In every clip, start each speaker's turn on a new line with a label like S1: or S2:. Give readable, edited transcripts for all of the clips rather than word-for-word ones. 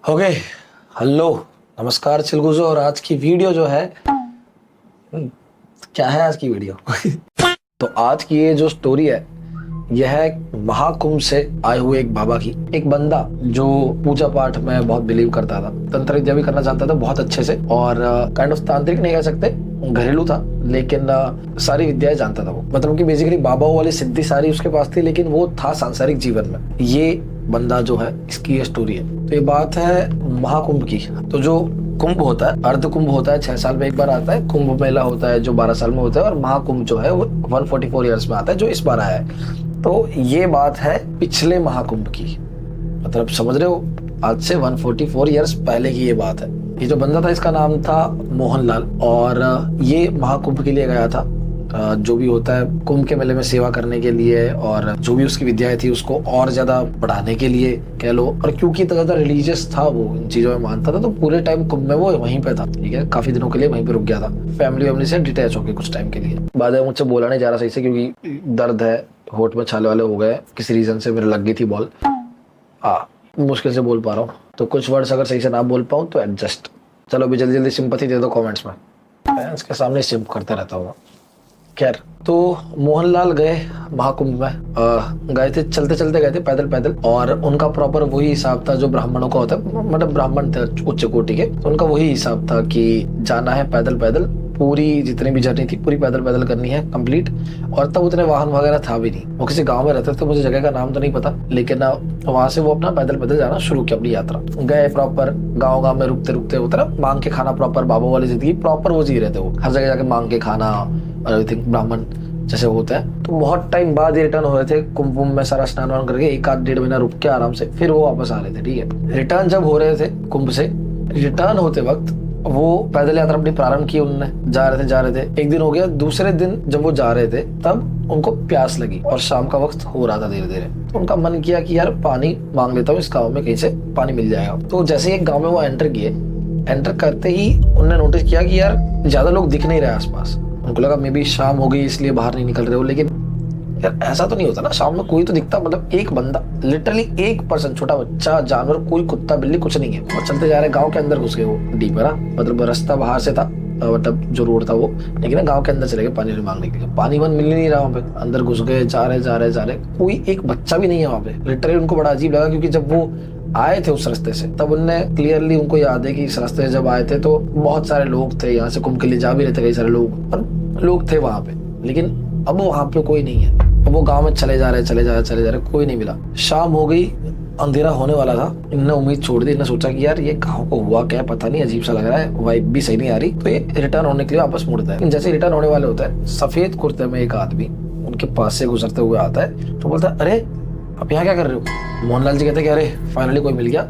S1: Okay, hello, नमस्कार चिलगुजो। और आज की वीडियो जो है क्या है आज की वीडियो तो आज की ये जो स्टोरी है यह है महाकुंभ से आए हुए एक बाबा की। एक बंदा जो पूजा पाठ में बहुत बिलीव करता था, तंत्र विद्या भी करना चाहता था बहुत अच्छे से, और काइंड ऑफ तांत्रिक नहीं कह सकते, घरेलू था, लेकिन सारी विद्याएं जानता था वो। मतलब कि बेसिकली बाबाओं वाली सिद्धि सारी उसके पास थी, लेकिन वो था सांसारिक जीवन में। ये बंदा जो है, इसकी ये स्टोरी है। तो ये बात है महाकुंभ की। तो जो कुंभ होता है, अर्ध कुंभ होता है, 6 साल में एक बार आता है। कुंभ मेला होता है जो 12 साल में होता है, और महाकुंभ जो है वो 144 ईयर्स में आता है, जो इस बार आया है। तो ये बात है पिछले महाकुंभ की, मतलब समझ रहे हो, आज से 144 ईयर्स पहले की ये बात है। ये जो बंदा था इसका नाम था मोहनलाल, और ये महाकुंभ के लिए गया था। जो भी होता है कुंभ के मेले में सेवा करने के लिए, और जो भी उसकी विद्याएं थी उसको और ज्यादा बढ़ाने के लिए कह लो। और क्योंकि इतना ज्यादा रिलीजियस था, वो इन चीजों में मानता था, तो पूरे टाइम कुंभ में वो वहीं पे था। ठीक है, काफी दिनों के लिए वहीं पे रुक गया था, फैमिली से डिटैच होकर कुछ टाइम के लिए। बाद में मुझसे बोला नहीं जा रहा सही से, क्योंकि दर्द है, होठ में छाले वाले हो गए, किसी रीजन से मेरे लग गई थी बॉल। मुश्किल से बोल पा रहा हूँ, तो कुछ वर्ड्स अगर सही से ना बोल पाऊँ तो एडजस्ट। चलो अभी जल्दी जल्दी सिंपैथी दे दो कमेंट्स में, फैंस के सामने सिंप करता रहता हूँ। खैर, तो मोहनलाल गए महाकुंभ में। गए थे, चलते चलते गए थे, पैदल पैदल। और उनका प्रॉपर वही हिसाब था जो ब्राह्मणों का होता है, मतलब ब्राह्मण थे उच्च कोटि के, तो उनका वही हिसाब था कि जाना है पैदल पैदल। पूरी जितनी भी जर्नी थी पूरी पैदल पैदल करनी है कंप्लीट। और तब उतने वाहन वगैरह था भी नहीं, वो किसी गांव में रहते थे, मुझे जगह का नाम तो नहीं पता, लेकिन वहां से वो अपना पैदल पैदल जाना शुरू किया अपनी यात्रा। गए प्रॉपर गाँव गाँव में रुकते रुकते, उतरा मांग के खाना, प्रॉपर बाबा वाली जिंदगी प्रॉपर वो जी रहे थे। वो हर जगह जाके मांग के खाना और एवरीथिंग ब्राह्मण जैसे होता है। तो बहुत टाइम बाद ये रिटर्न हो रहे थे कुंभ में सारा स्नान वान करके, 1-1.5 महीना रुक के आराम से फिर वो वापस आ रहे थे। ठीक है, रिटर्न जब हो रहे थे कुंभ से, रिटर्न होते वक्त वो पैदल यात्रा अपनी प्रारंभ की उन्होंने। जा रहे थे, एक दिन हो गया। दूसरे दिन जब वो जा रहे थे तब उनको प्यास लगी, और शाम का वक्त हो रहा था धीरे धीरे। तो उनका मन किया कि यार पानी मांग लेता हूँ, इस गाँव में कहीं से पानी मिल जाएगा। तो जैसे एक गाँव में वो एंटर किए, एंटर करते ही उन्होंने नोटिस किया कि यार ज्यादा लोग दिख नहीं रहे आसपास। उनको लगा मे बी शाम हो गई इसलिए बाहर नहीं निकल रहे हो, लेकिन यार ऐसा तो नहीं होता ना, शाम में कोई तो दिखता। मतलब एक बंदा, लिटरली एक पर्सन, छोटा बच्चा, जानवर, कोई कुत्ता बिल्ली कुछ नहीं है। और चलते जा रहे, गांव के अंदर घुस गए वो डीप है, मतलब रास्ता बाहर से था, मतलब जो रोड था वो, लेकिन गांव के अंदर चले गए पानी मांगने के लिए। पानी मिल नहीं रहा वहाँ पे, अंदर घुस गए, जा रहे, कोई एक बच्चा भी नहीं है वहाँ पे। लिटरली उनको बड़ा अजीब लगा, क्योंकि जब वो आए थे उस रास्ते से, तब उनने क्लियरली, उनको याद है कि इस रास्ते से जब आए थे तो बहुत सारे लोग थे, यहाँ से कुंभ के लिए जा भी रहे थे कई सारे लोग, और लोग थे वहाँ पे। लेकिन अब वहाँ पे कोई नहीं है। अब वो गांव में चले जा रहे, कोई नहीं मिला। शाम हो गई, अंधेरा होने वाला था। इन्होंने उम्मीद छोड़ दी, इन्होंने सोचा कि यार ये गाँव को हुआ क्या पता नहीं, अजीब सा लग रहा है, वाइब भी सही नहीं आ रही। तो ये रिटर्न होने के लिए वापस मुड़ता है। जैसे रिटर्न होने वाले होता है, सफेद कुर्ते में एक आदमी उनके पास से गुजरते हुए आता है। तो बोलता है, अरे आप यहाँ क्या कर रहे हो? मोहनलाल जी कहते हैं कि अरे फाइनली कोई मिल गया।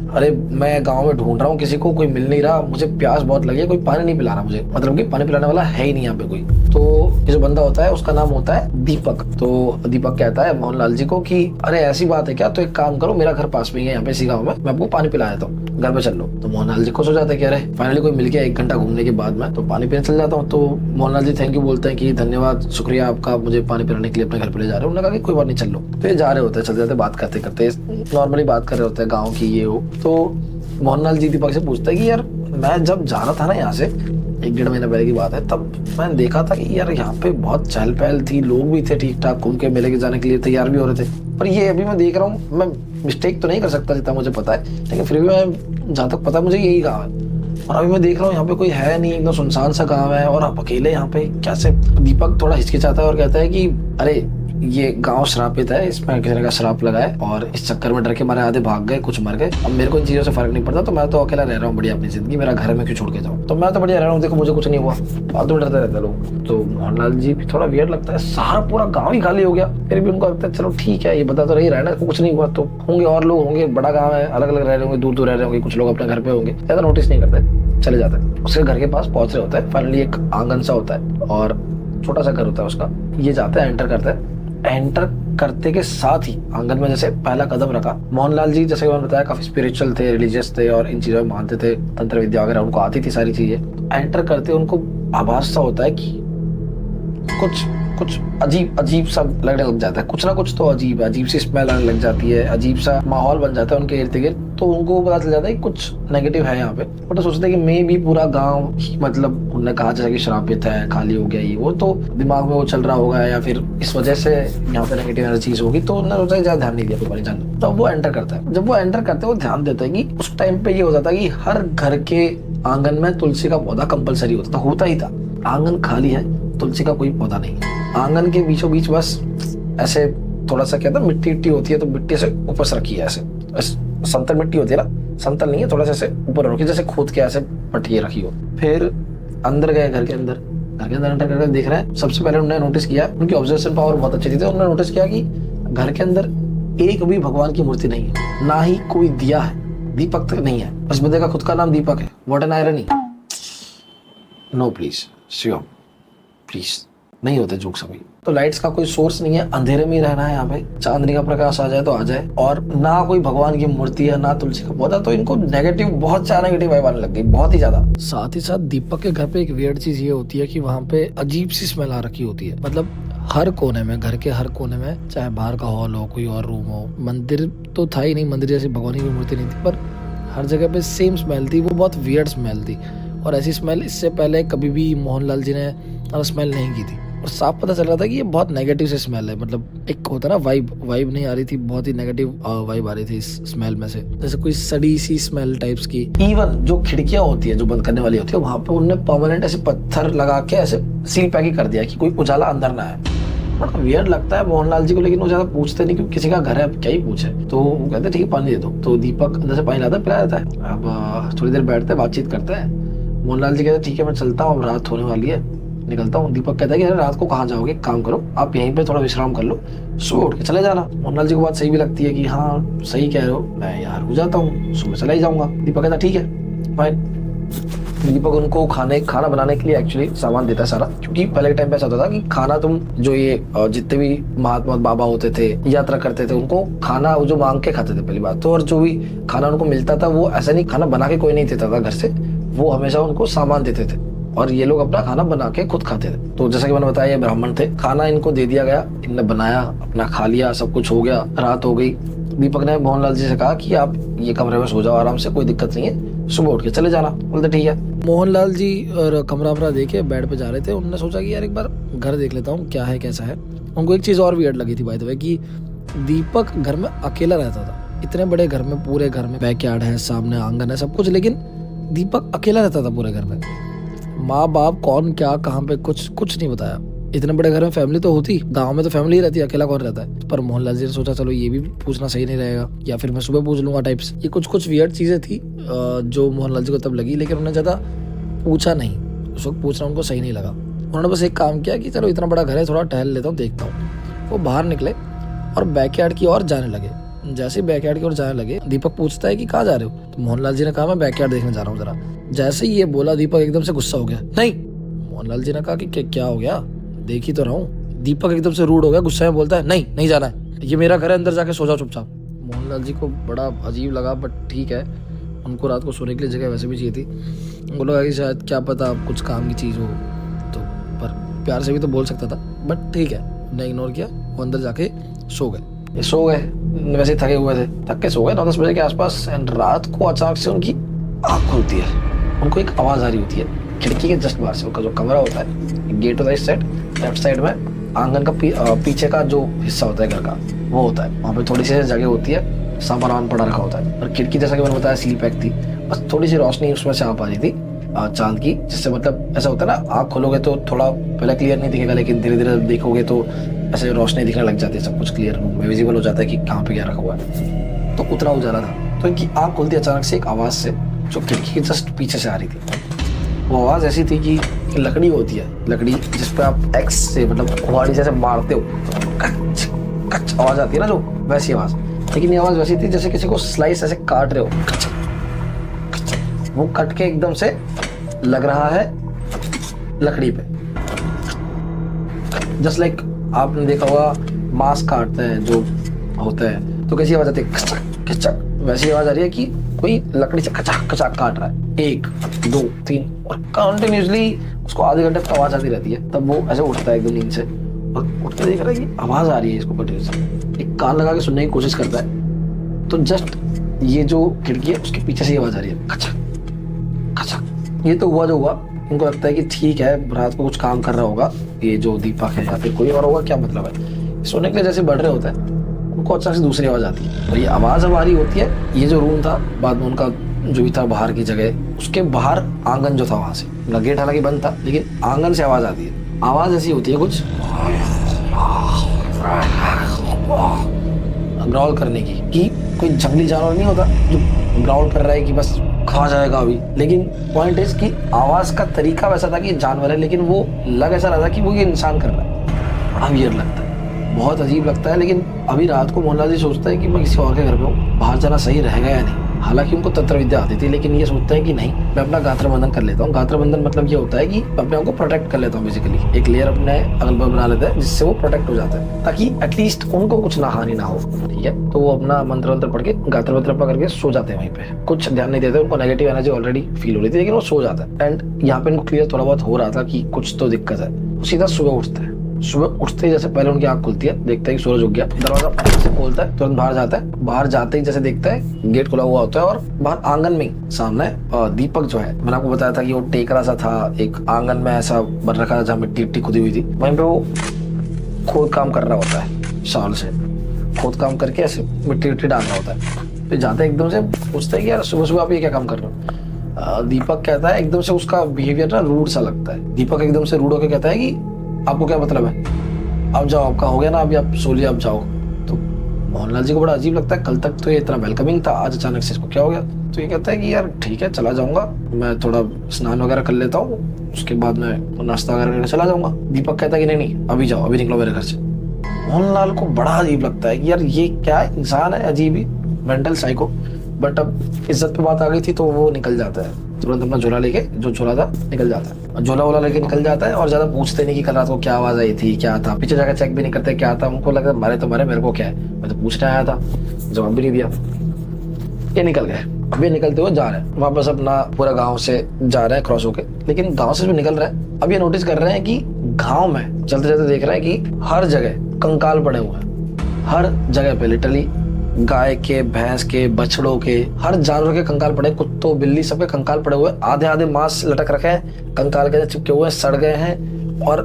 S1: अरे मैं गांव में ढूंढ रहा हूँ किसी को, कोई मिल नहीं रहा, मुझे प्यास बहुत लगी है, कोई पानी नहीं पिला रहा मुझे, मतलब कि पानी पिलाने वाला है ही नहीं यहाँ पे कोई। तो ये जो बंदा होता है उसका नाम होता है दीपक। तो दीपक कहता है मोहनलाल जी को कि अरे ऐसी बात है क्या, तो एक काम करो, मेरा घर पास में ही है, यहाँ पे इसी गाँव में, मैं आपको पानी पिला देता हूँ, घर पे चल लो। तो मोहनलाल जी खुश हो जाता है कि अरे फाइनली कोई मिल गया, 1 घंटा घूमने के बाद मैं तो पानी पीने चल जाता हूँ। तो मोहनलाल जी थैंक यू बोलते हैं कि धन्यवाद, शुक्रिया आपका, मुझे पानी पिलाने के लिए अपने घर पे ले जा रहे हो। उन्होंने कहा कि कोई बात नहीं, चल लो। तो ये जा रहे होते हैं, चलते जाते बात करते करते, नॉर्मली बात कर रहे होते हैं गाँव की ये हो। तो मोहनलाल जी दीपक से पूछता है कि यार मैं जब जा रहा था ना यहाँ से, 1-1.5 महीने पहले की बात है, तब मैंने देखा था कि यार यहाँ पे बहुत चहल पहल थी, लोग भी थे ठीक ठाक, कुंभ के मेले के जाने के लिए तैयार भी हो रहे थे। पर ये अभी मैं देख रहा हूँ, मैं मिस्टेक तो नहीं कर सकता जितना मुझे पता है, लेकिन फिर भी मैं जहाँ तक पता है मुझे यही गाँव है, और अभी मैं देख रहा हूँ यहाँ पे कोई है नहीं, एकदम सुनसान सा गाँव है, और आप अकेले यहाँ पे कैसे? दीपक थोड़ा हिचकिचाता है और कहता है कि अरे ये गांव श्रापित है, इसमें किसी का श्राप लगा है, और इस चक्कर में डर के मारे आधे भाग गए, कुछ मर गए। अब मेरे को इन चीजों से फर्क नहीं पड़ता, तो मैं तो अकेला रह रहा हूँ बढ़िया अपनी जिंदगी, मेरा घर में क्यों छोड़ के जाऊँ, तो मैं तो बढ़िया रह रहा हूँ, देखो मुझे कुछ नहीं हुआ। फालतू में डरते रहते लोग। तो मोहनलाल जी भी थोड़ा वियर्ड लगता है, सारा पूरा गाँव ही खाली हो गया, फिर भी उनको लगता है चलो ठीक है, ये बता तो रही रहा है ना, कुछ नहीं हुआ, तो होंगे और लोग होंगे, बड़ा गाँव है, अलग अलग रह रहे होंगे, दूर दूर रह रहे होंगे, कुछ लोग अपने घर पे होंगे, ज्यादा नोटिस नहीं करते, चले जाते हैं। उसके घर के पास पहुंच रहे होता है, फाइनली एक आंगन सा होता है और छोटा सा घर होता है उसका। ये जाते हैं, एंटर करते हैं। एंटर करते के साथ ही आंगन में जैसे पहला कदम रखा, मोहनलाल जी जैसे मैंने बताया काफी स्पिरिचुअल थे, रिलीजियस थे, और इन चीजों में मानते थे, तंत्र विद्या वगैरह उनको आती थी सारी चीजें। एंटर करते उनको आभास सा होता है कि कुछ कुछ अजीब अजीब सा लगने लग जाता है, कुछ ना कुछ तो अजीब है, अजीब सी स्मेल आने लग जाती है, अजीब सा माहौल बन जाता है उनके इर्द गिर्द। तो उनको पता चल जाता है कि कुछ नेगेटिव है यहाँ पे। बट सोचते हैं कि मे भी पूरा गाँव ही मतलब उन्होंने कहा जैसा कि श्रापित है, खाली हो गया ये वो, तो दिमाग में वो चल रहा होगा या फिर इस वजह से यहाँ पे नेगेटिव एनर्जीज होगी। तो उन्होंने सोचा ज्यादा ध्यान नहीं दिया कोई जान। तो वो एंटर करता है, जब वो एंटर करते हैं वो ध्यान देता है कि उस टाइम पे ये हो जाता है कि हर घर के आंगन में तुलसी का पौधा कंपलसरी होता ही था। आंगन खाली है, तुलसी का कोई पौधा नहीं है। आंगन के बीचों बीच बस ऐसे थोड़ा सा क्या था, मिट्टी होती है, तो मिट्टी से ऊपर से रखी है ऐसे समतल मिट्टी होती है ना, समतल नहीं है, थोड़ा सा ऐसे ऊपर रखी, जैसे खोद के ऐसे पटिए रखी हो। फिर अंदर गए, घर के अंदर एंटर करके देख रहे हैं। सबसे पहले उन्होंने नोटिस किया, उनकी ऑब्जर्वेशन पावर बहुत अच्छी थी, तो उन्होंने नोटिस किया कि घर के अंदर एक भी भगवान की मूर्ति नहीं है, ना ही कोई दिया है, दीपक तक नहीं है। उस बंदे का खुद का नाम दीपक है। What an irony. No please Shivam please, नहीं होते जोक्स अभी। तो लाइट्स का कोई सोर्स नहीं है, अंधेरे में ही रहना है यहाँ पे, चांदनी का प्रकाश आ जाए तो आ जाए, और ना कोई भगवान की मूर्ति है, ना तुलसी का पौधा। तो इनको नेगेटिव, बहुत ज्यादा नेगेटिव वाइब आने लग गई, बहुत ही ज्यादा। साथ ही साथ दीपक के घर पे एक वियर्ड चीज ये होती है कि वहाँ पे अजीब सी स्मेल आ रखी होती है। मतलब हर कोने में, घर के हर कोने में, चाहे बाहर का हॉल हो, कोई और रूम हो, मंदिर तो था ही नहीं, मंदिर जैसी भगवान की मूर्ति नहीं थी, पर हर जगह पे सेम स्मेल थी। वो बहुत वियर्ड स्मेल थी, और ऐसी स्मेल इससे पहले कभी भी मोहनलाल जी ने स्मेल नहीं की थी। और साफ पता चल रहा था कि ये बहुत नेगेटिव से स्मेल है। मतलब एक होता है ना वाइब नहीं आ रही थी, बहुत ही नेगेटिव वाइब आ रही थी इस स्मेल में से, जैसे कोई सड़ी सी स्मेल टाइप्स की। इवन जो खिड़कियां होती है जो बंद करने वाली होती है, वहां पे उन्होंने परमानेंट ऐसे पत्थर लगा के ऐसे सील पैक ही कर दिया कि कोई उजाला अंदर ना आए। बड़ा वियर्ड लगता है मोहनलाल जी को, लेकिन वो ज्यादा पूछते नहीं क्योंकि किसी का घर है, क्या ही पूछे। तो वो कहते ठीक है पानी दे दो, तो दीपक अंदर से पानी लाता है, पिला देता है। अब थोड़ी देर बैठते हैं, बातचीत करते हैं। मोहनलाल जी कहते ठीक है मैं चलता हूँ, अब रात होने वाली है, निकलता हूँ। दीपक कहता है कि अरे रात को कहाँ जाओगे, काम करो आप यहीं पे थोड़ा विश्राम कर लो, सुबह उठ के चले जाना। मोहनलाल जी को बात सही भी लगती है कि हाँ सही कह रहे हो, मैं यार हो जाता हूँ, सुबह चला ही जाऊंगा। दीपक कहता ठीक है फाइन। दीपक उनको खाना बनाने के लिए एक्चुअली सामान देता है सारा, क्योंकि पहले के टाइम पे ऐसा होता था कि खाना तुम जो ये जितने भी महात्मा बाबा होते थे, यात्रा करते थे, उनको खाना जो मांग के खाते थे पहली बात तो, और जो भी खाना उनको मिलता था वो ऐसा नहीं खाना बना के कोई नहीं देता था घर से, वो हमेशा उनको सामान देते थे और ये लोग अपना खाना बना के खुद खाते थे। तो जैसा कि मैंने बताया ये ब्राह्मण थे, खाना इनको दे दिया गया, इनने बनाया, अपना खा लिया, सब कुछ हो गया, रात हो गई। दीपक ने मोहनलाल जी से कहा कि आप ये कमरे में सो जाओ आराम से, कोई दिक्कत नहीं है, सुबह उठ के चले जाना। बोलते ठीक है। मोहनलाल जी और कमरा देखे बेड पे जा रहे थे, उन्होंने सोचा कि यार एक बार घर देख लेता हूँ क्या है कैसा है। उनको एक चीज और वियर्ड लगी थी बाय द वे, कि दीपक घर में अकेला रहता था। इतने बड़े घर में, पूरे घर में बैकयार्ड है, सामने आंगन है, सब कुछ, लेकिन दीपक अकेला रहता था पूरे घर में। माँ बाप कौन क्या कहाँ पे कुछ नहीं बताया। इतने बड़े घर में फैमिली तो होती, गांव में तो फैमिली रहती है, अकेला कौन रहता है। पर मोहनलाल जी ने सोचा चलो ये भी पूछना सही नहीं रहेगा, या फिर मैं सुबह पूछ लूंगा टाइप्स। ये कुछ वियर्ड चीजें थी जो मोहनलाल जी को तब लगी, लेकिन उन्होंने ज्यादा पूछा नहीं। उस वक्त पूछना उनको सही नहीं लगा। उन्होंने बस एक काम किया कि चलो इतना बड़ा घर है, थोड़ा टहल लेता हूँ, देखता हूँ। वो बाहर निकले और बैकयार्ड की ओर जाने लगे। जैसे ही बैकयार्ड की ओर जाने लगे, दीपक पूछता है कि कहाँ जा रहे हो। तो मोहनलाल जी ने कहा मैं बैकयार्ड देखने जा रहा हूँ जरा। जैसे ही ये बोला, दीपक एकदम से गुस्सा हो गया। नहीं। मोहनलाल जी ने कहा कि क्या हो गया, देख ही तो रहा हूँ। दीपक एकदम से रूड हो गया, गुस्से में बोलता है नहीं जाना है, ये मेरा घर है, अंदर जाके सो जाओ चुपचाप। मोहनलाल जी को बड़ा अजीब लगा, बट ठीक है, उनको रात को सोने के लिए जगह वैसे भी चाहिए थी। उनको लगा कि शायद क्या पता कुछ काम की चीज़ हो, तो पर प्यार से भी तो बोल सकता था, बट ठीक है, उन्हें इग्नोर किया। वो अंदर जाके सो गए। वैसे थके हुए थे, थक के सो गए 9-10 बजे के आसपास। एंड रात को अचानक से उनकी आँख खुलती है, उनको एक आवाज़ आ रही होती है खिड़की के जस्ट बाहर से। उनका जो कमरा होता है, गेट होता है इस साइड, लेफ्ट साइड में आंगन का पीछे का जो हिस्सा होता है घर का, वो होता है। वहाँ पे थोड़ी सी जगह होती है, सामान पड़ा रखा होता है, और खिड़की जैसा कि मैंने बताया सील पैक थी, बस थोड़ी सी रोशनी उसमें से आ पा रही थी चांद की, जिससे मतलब ऐसा होता है ना, आँख खोलोगे तो थोड़ा पहले क्लियर नहीं दिखेगा, लेकिन धीरे धीरे देखोगे तो ऐसे रोशनी दिखने लग जाती है, सब कुछ क्लियर रूम में विजिबल हो जाता है कि कहाँ पे क्या रखा हुआ है। तो उतना उजाला था, तो इनकी आँख खुलती अचानक से एक आवाज़ से, जो खिड़की के जस्ट पीछे से आ रही थी। वो आवाज़ ऐसी थी कि लकड़ी होती है, लकड़ी जिसपे आप एक्स से मतलब कुहाड़ी जैसे मारते हो, कच कच आवाज़ आती है ना, जो वैसी आवाज़। लेकिन ये आवाज़ वैसी थी जैसे किसी को स्लाइस ऐसे काट रहे हो, कच कच। वो कट के एकदम से लग रहा है लकड़ी पे, जस्ट लाइक आपने देखा होगा मांस काटते हैं जो होता है, तो कैसी आवाज़ आती है, खचक खचक, वैसी आवाज़ आ रही है कि कोई लकड़ी से खचाक खचाक काट रहा है। 1 2 3 और कंटिन्यूसली उसको आधे घंटे तक आवाज़ आती रहती है। तब वो ऐसे उठता है एकदम नींद से, और उठ के देख रहा है कि आवाज आ रही है इसको कंटिन्यू से। एक कान लगा के सुनने की कोशिश करता है तो जस्ट ये जो खिड़की है उसके पीछे से ही आवाज आ रही है, खचक खचक। ये तो हुआ जो हुआ, इनको लगता है कि ठीक है रात को कुछ काम कर रहा होगा ये जो दीपक है या फिर कोई और होगा, क्या मतलब है। सोने के लिए जैसे बढ़ रहे होते हैं उनको अचानक से दूसरी आवाज आती है और ये आवाज अब आ रही होती है। ये जो रूम था बाद में उनका जो भी था बाहर की जगह, उसके बाहर आंगन जो था वहां से, मतलब गेट हालांकि बंद था लेकिन आंगन से आवाज आती है। आवाज ऐसी होती है कुछ ग्राउल करने की, कि कोई जंगली जानवर नहीं होता जो ग्राउल कर रहा है कि बस खा जाएगा अभी, लेकिन पॉइंट इज कि आवाज का तरीका वैसा था कि जानवर है, लेकिन वो लग ऐसा रहा था कि वो ये इंसान कर रहा है। बड़ा वियर्ड लगता है, बहुत अजीब लगता है। लेकिन अभी रात को मोहनलाल जी सोचता है कि मैं किसी और के घर पे हूँ, बाहर जाना सही रहेगा या नहीं। हालांकि उनको तंत्र विद्या आती थी, लेकिन ये सोचते हैं कि नहीं मैं अपना गात्र बंधन कर लेता हूँ। गात्र बंधन मतलब ये होता है कि अपने आप को प्रोटेक्ट कर लेता हूँ, बेसिकली एक लेयर अपने अगल बगल बना लेता है जिससे वो प्रोटेक्ट हो जाता है, ताकि एटलीस्ट उनको कुछ ना हानि ना हो। ठीक है, तो वो अपना मंत्र वंत्र पढ़ के गात्र वंत्र करके सो जाते हैं वहीं पे, कुछ ध्यान नहीं देते। उनको नेगेटिव एनर्जी ऑलरेडी फील हो रही थी, लेकिन वो सो जाता है। एंड यहाँ पे इनको क्लियर थोड़ा बहुत हो रहा था कि कुछ तो दिक्कत है। सीधा सुबह उठते हैं। सुबह उठते ही जैसे पहले उनकी आंख खुलती है, देखते हैं कि सूरज उग गया, दरवाजा फट से खोलता है, तुरंत बाहर जाता है। बाहर जाते ही जैसे देखता है गेट खुला हुआ होता है और बाहर आंगन में सामने दीपक जो है, मैंने आपको बताया था कि वो टेकरा सा था, एक आंगन में ऐसा बन रखा था जहाँ मिट्टी मिट्टी खुदी हुई थी, वहीं पे वो खोद काम कर रहा होता है। शाल से खोद काम करके ऐसे मिट्टी मिट्टी डाल रहा होता है। फिर जाते एकदम से पूछते हैं कि यार सुबह सुबह आप ये क्या काम कर रहे हो। दीपक कहता है, एकदम से उसका बिहेवियर ना रूड सा लगता है। दीपक एकदम से रूड होकर कहता है कि आपको क्या मतलब है, आप जाओ, आपका हो गया ना, अभी आप सो लिया, आप जाओ। तो मोहनलाल जी को बड़ा अजीब लगता है, कल तक तो ये इतना वेलकमिंग था, आज अचानक से इसको क्या हो गया। तो ये कहता है कि यार ठीक है चला जाऊंगा, मैं थोड़ा स्नान वगैरह कर लेता हूँ, उसके बाद मैं नाश्ता वगैरह करके चला जाऊंगा। दीपक कहता है कि नहीं अभी जाओ, अभी निकलो मेरे घर से। मोहनलाल को बड़ा अजीब लगता है कि यार ये क्या इंसान है, अजीब ही मेंटल साइको। बट अब इज्जत पे बात आ गई थी तो वो निकल जाता है, तुरंत अपना झोला लेके, जो झोला था निकल जाता है, झोला वोला लेके निकल जाता है। और ज्यादा पूछते नहीं कि कल रात को क्या आवाज आई थी, क्या था, पीछे जाकर चेक भी नहीं करते क्या था। उनको लगता है मारे तो मारे, मेरे को क्या है, मैं तो पूछने आया था, जवाब भी नहीं दिया। ये निकल गए। अभी निकलते हुए जा रहे हैं वापस, अपना पूरा गाँव से जा रहे हैं क्रॉस होके, लेकिन गाँव से भी निकल रहे हैं। अब ये नोटिस कर रहे हैं कि गाँव में चलते चलते देख रहे हैं कि हर जगह कंकाल पड़े हुए हैं, हर जगह पे लिटरली गाय के, भैंस के, बछड़ों के, हर जानवर के कंकाल पड़े, कुत्तों बिल्ली सबके कंकाल पड़े हुए, आधे आधे मांस लटक रखे हैं, कंकाल के चिपके हुए, सड़ गए हैं और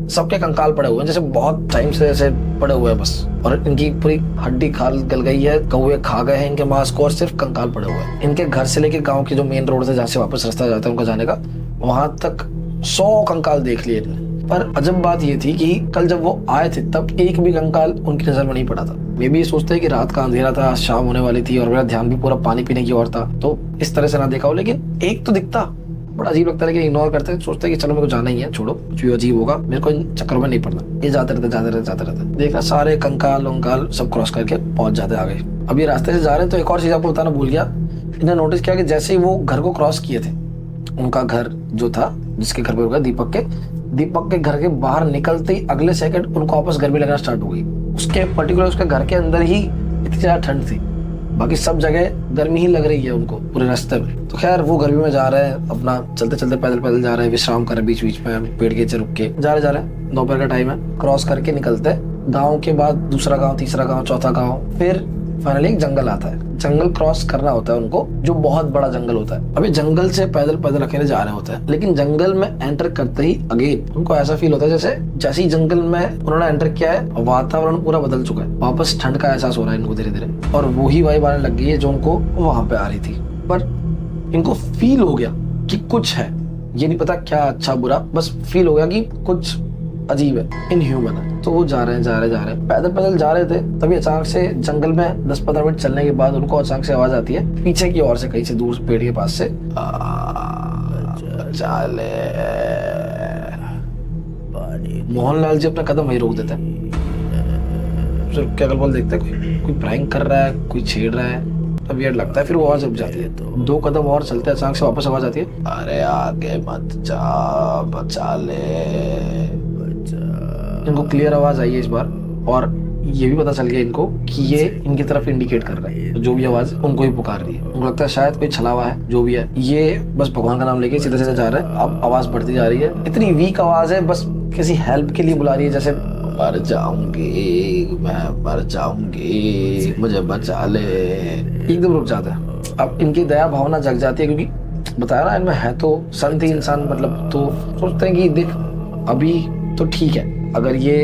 S1: सबके कंकाल पड़े हुए हैं जैसे बहुत टाइम से ऐसे पड़े हुए हैं बस। और इनकी पूरी हड्डी खाल गल गई है, कौवे खा गए हैं इनके मांस को और सिर्फ कंकाल पड़े हुए हैं। इनके घर से लेके गाँव की जो मेन रोड है जहाँ से वापस रास्ता जाता है उनका जाने का, वहां तक 100 कंकाल देख लिए इन्होंने। पर अजब बात ये थी कि कल जब वो आए थे तब एक भी कंकाल उनकी नजर में नहीं पड़ा था। वे भी ये सोचते हैं कि रात का अंधेरा था, शाम होने वाली थी और मेरा ध्यान भी पूरा पानी पीने की ओर था, तो इस तरह से ना देखा हो, लेकिन एक तो दिखता। बड़ा अजीब लगता है, लेकिन इग्नोर करते हैं, सोचते हैं कि चलो मेरे को जाना ही है, छोड़ो कुछ भी अजीब होगा, मेरे को इन चक्करों में नहीं पड़ना। ये जाते रहते देखा सारे कंकाल वंकाल सब क्रॉस करके पहुंच जाते आगे। अब ये रास्ते से जा रहे हैं तो एक और चीज आपको बताना भूल गया, इन्हें नोटिस किया कि जैसे ही वो घर को क्रॉस किए थे, उनका घर जो था जिसके घर पे रुका दीपक के घर के बाहर निकलते ही अगले सेकंड उनको वापस गर्मी लगना स्टार्ट हो गई। उसके पर्टिकुलर उसके घर के अंदर ही इतनी ज्यादा ठंड थी, बाकी सब जगह गर्मी ही लग रही है उनको पूरे रास्ते में। तो खैर वो गर्मी में जा रहे हैं, अपना चलते चलते पैदल जा रहे हैं, विश्राम कर रहे हैं बीच बीच में, पेड़ के नीचे रुक के जा रहे हैं। दोपहर का टाइम है, क्रॉस करके निकलते हैं गाँव के बाद दूसरा गाँव, तीसरा गाँव, चौथा गाँव, फिर फाइनली एक जंगल आता है। जंगल क्रॉस करना होता है उनको, जो बहुत बड़ा जंगल होता है। अभी जंगल से पैदल अकेले जा रहे होते हैं, लेकिन जंगल में एंटर करते ही अगेन उनको ऐसा फील होता है जैसे ही जंगल में उन्होंने एंटर किया है वातावरण पूरा बदल चुका है, वापस ठंड का एहसास हो रहा है इनको धीरे धीरे, और वही वाइब आने लग गई है जो उनको वहां पे आ रही थी। पर इनको फील हो गया कि कुछ है, ये नहीं पता क्या अच्छा बुरा, बस फील हो गया कि कुछ अजीब है, इनह्यूमन है। तो वो जा रहे हैं पैदल जा रहे थे, तभी अचानक से जंगल में 10-15 मिनट चलने के बाद उनको अचानक से आवाज आती है पीछे की ओर से, कहीं से दूर पेड़ के पास से, चाले। मोहनलाल जी अपना कदम वहीं रोक देते हैं, फिर क्या अगल बगल देखते हैं कोई प्रैंक कर रहा है, कोई छेड़ रहा है, तब वियर्ड लगता है। फिर वो आवाज रुक जाती है, 2 कदम और चलते हैं, अचानक से वापस आवाज आती है, अरे आगे मत जा, बचा ले। इनको क्लियर आवाज आई है इस बार, और ये भी पता चल गया इनको कि ये इनकी तरफ इंडिकेट कर रहा है, तो जो भी आवाज उनको ही पुकार रही है। उनको लगता है शायद कोई छलावा है, जो भी है, ये बस भगवान का नाम लेके सीधे सीधे जा रहा है। अब आवाज बढ़ती जा रही है, इतनी वीक आवाज है, बस किसी हेल्प के लिए बुला रही है, जैसे मर जाऊंगी, मैं मर जाऊंगी, मुझे बचा ले। एकदम रुक जाता है। अब इनकी दया भावना जग जाती है, क्योंकि बताया ना इनमें है तो संत ही इंसान, मतलब तो सोचते हैं कि देख अभी तो ठीक है, अगर ये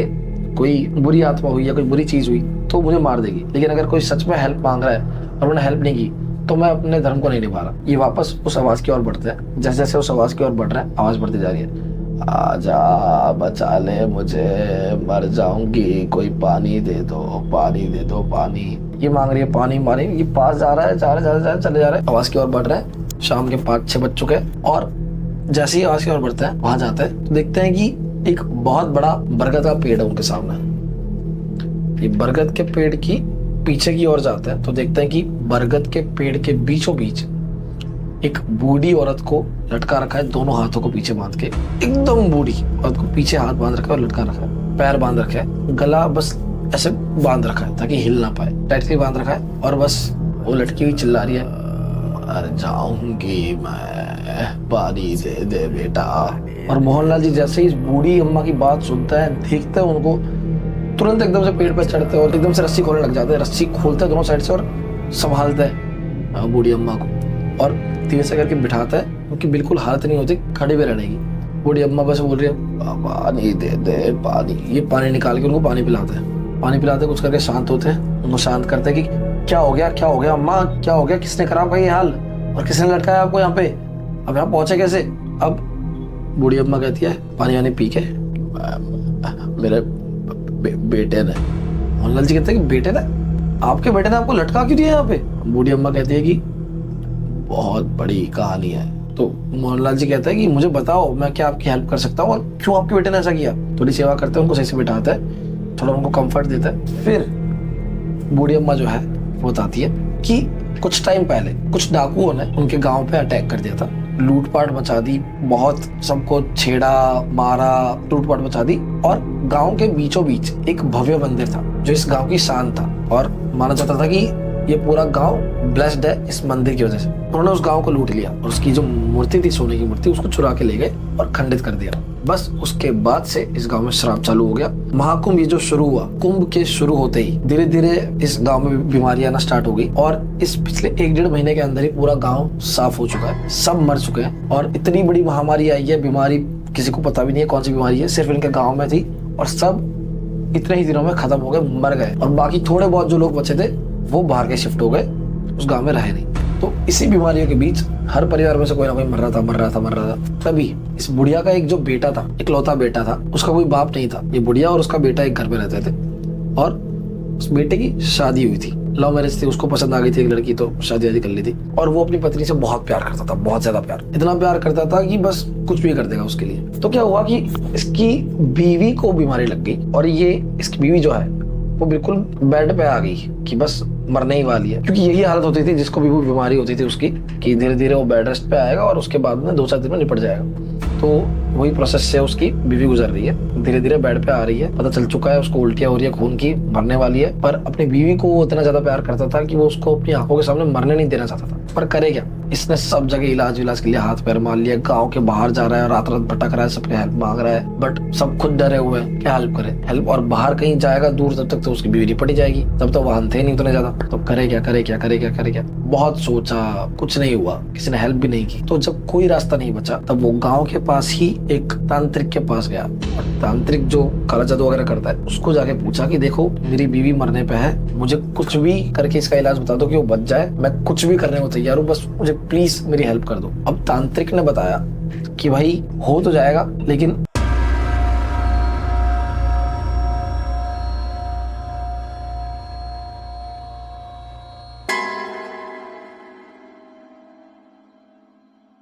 S1: कोई बुरी आत्मा हुई या कोई बुरी चीज हुई तो मुझे मार देगी, लेकिन अगर कोई सच में हेल्प मांग रहा है और उन्होंने हेल्प नहीं की तो मैं अपने धर्म को नहीं निभा रहा। ये वापस उस आवाज की ओर बढ़ते हैं। जैसे जैसे उस आवाज की ओर बढ़ रहा है, आवाज बढ़ती जा रही है, आजा बचा ले मुझे, मर जाऊंगी, कोई पानी दे दो, पानी दे दो, पानी। ये मांग रही है पानी, मारी। ये पास जा रहा है, जा रहा है, चले जा रहा है, आवाज की ओर बढ़ रहा है। शाम के 5-6 बज चुके हैं और जैसे ही आवाज की ओर बढ़ता है, वहां जाता है तो देखते हैं कि एक बहुत बड़ा बरगद का पेड़ है उनके सामने। ये बरगद के पेड़ की पीछे की ओर जाते हैं तो देखते हैं कि बरगद के पेड़ के बीचों बीच एक बूढ़ी औरत को लटका रखा है, दोनों हाथों को पीछे बांध के। एकदम बूढ़ी औरत को पीछे हाथ बांध रखा है और लटका रखा है, पैर बांध रखे है, गला बस ऐसे बांध रखा है ताकि हिल ना पाए, टाइटली बांध रखा है और बस वो लटकी हुई चिल्ला रही है, मर जाऊंगी मैं, पानी दे दे बेटा। और मोहनलाल जी जैसे ही इस बूढ़ी अम्मा की बात सुनता है, देखते हैं उनको, तुरंत एकदम से पेड़ पर चढ़ते हैं और एकदम से रस्सी खोलने लग जाते हैं। रस्सी खोलते हैं दोनों साइड से और संभालते हैं बूढ़ी अम्मा को और धीरे से करके बिठाता है, क्योंकि बिल्कुल हालत नहीं होती खड़े भी रहने की। बूढ़ी अम्मा बस बोल रही है पानी दे दे पानी। ये पानी निकाल के उनको पानी पिलाते हैं, पानी पिलाते कुछ करके शांत होते हैं, उनको शांत करते हैं कि क्या हो गया, क्या हो गया अम्मा, क्या हो गया, किसने खराब किया ये हाल और किसने लटकाया आपको यहाँ पे, अब यहाँ पहुंचे कैसे। अब बूढ़ी अम्मा कहती है पानी वानी पी के मेरे बेटे ने। मोहनलाल जी कहते हैं कि बेटे ने, आपके बेटे ने आपको लटका क्यों दिया यहाँ पे। बूढ़ी अम्मा कहती है कि बहुत बड़ी कहानी है। तो मोहनलाल जी कहते हैं कि मुझे बताओ मैं क्या आपकी हेल्प कर सकता हूँ और क्यों आपके बेटे ने ऐसा किया। थोड़ी सेवा करते हैं, उनको सही से बिठाता है, थोड़ा उनको कंफर्ट देता है। फिर बूढ़ी अम्मा जो है वो बताती है कि कुछ टाइम पहले कुछ डाकुओं ने उनके गांव पे अटैक कर दिया था, लूटपाट मचा दी, बहुत सबको छेड़ा मारा, लूटपाट मचा दी। और गांव के बीचों बीच एक भव्य मंदिर था जो इस गांव की शान था और माना जाता था कि ये पूरा गांव ब्लेस्ड है इस मंदिर की वजह से। उन्होंने उस गांव को लूट लिया और उसकी जो मूर्ति थी, सोने की मूर्ति, उसको चुरा के ले गए और खंडित कर दिया। बस उसके बाद से इस गांव में श्राप चालू हो गया। महाकुंभ ये जो शुरू हुआ, कुंभ के शुरू होते ही धीरे धीरे इस गांव में बीमारियां आना स्टार्ट हो गई और इस पिछले 1-1.5 महीने के अंदर ही पूरा गांव साफ हो चुका है, सब मर चुके हैं। और इतनी बड़ी महामारी आई है, बीमारी किसी को पता भी नहीं है कौन सी बीमारी है, सिर्फ इनके गाँव में थी और सब इतने ही दिनों में खत्म हो गए, मर गए। और बाकी थोड़े बहुत जो लोग बचे थे वो बाहर के शिफ्ट हो गए, उस गांव में रहे नहीं। तो इसी बीमारियों के बीच हर परिवार में से कोई ना कोई मर रहा था। तभी इस बुढ़िया का एक जो बेटा था, इकलौता बेटा था, उसका कोई बाप नहीं था। ये बुढ़िया और उसका बेटा एक घर में रहते थे और उस बेटे की शादी हुई थी, लव मैरिज थी, उसको पसंद आ गई थी एक लड़की, तो शादी वादी कर ली थी। और वो अपनी पत्नी से बहुत प्यार करता था, बहुत ज्यादा प्यार, इतना प्यार करता था कि बस कुछ भी कर देगा उसके लिए। तो क्या हुआ कि इसकी बीवी को बीमारी लग गई और ये इसकी बीवी जो है वो बिल्कुल बेड पे आ गई कि बस मरने ही वाली है, क्योंकि यही हालत होती थी जिसको भी वो बीमारी होती थी उसकी, कि धीरे धीरे वो बेड रेस्ट पे आएगा और उसके बाद में 2-4 दिन में निपट जाएगा। तो वही प्रोसेस से उसकी बीवी गुजर रही है, धीरे धीरे बेड पे आ रही है, पता चल चुका है उसको उल्टियां हो रही है खून की, मरने वाली है। पर अपनी बीवी को वो इतना ज्यादा प्यार करता था कि वो उसको अपनी आंखों के सामने मरने नहीं देना चाहता था। पर करे क्या, इसने सब जगह इलाज के लिए हाथ पैर मार लिया, गाँव के बाहर जा रहा है, रात रात भटक रहा है, सबके हेल्प मांग रहा है, बट सब खुद डरे हुए हैं, क्या हेल्प करे हेल्प। और बाहर कहीं जाएगा दूर, तब तक तो उसकी बीवी निपट ही जाएगी, तब तो वाहन थे नहीं उतने ज्यादा। तो करे क्या, बहुत सोचा, कुछ नहीं हुआ, किसी ने हेल्प भी नहीं की। तो जब कोई रास्ता नहीं बचा तब वो गांव के पास ही एक तांत्रिक के पास गया और तांत्रिक जो काला जादू वगैरह करता है उसको जाके पूछा कि देखो मेरी बीवी मरने पे है, मुझे कुछ भी करके इसका इलाज बता दो कि वो बच जाए, मैं कुछ भी करने को तैयार हूँ, बस मुझे प्लीज मेरी हेल्प कर दो। अब तांत्रिक ने बताया कि भाई हो तो जाएगा, लेकिन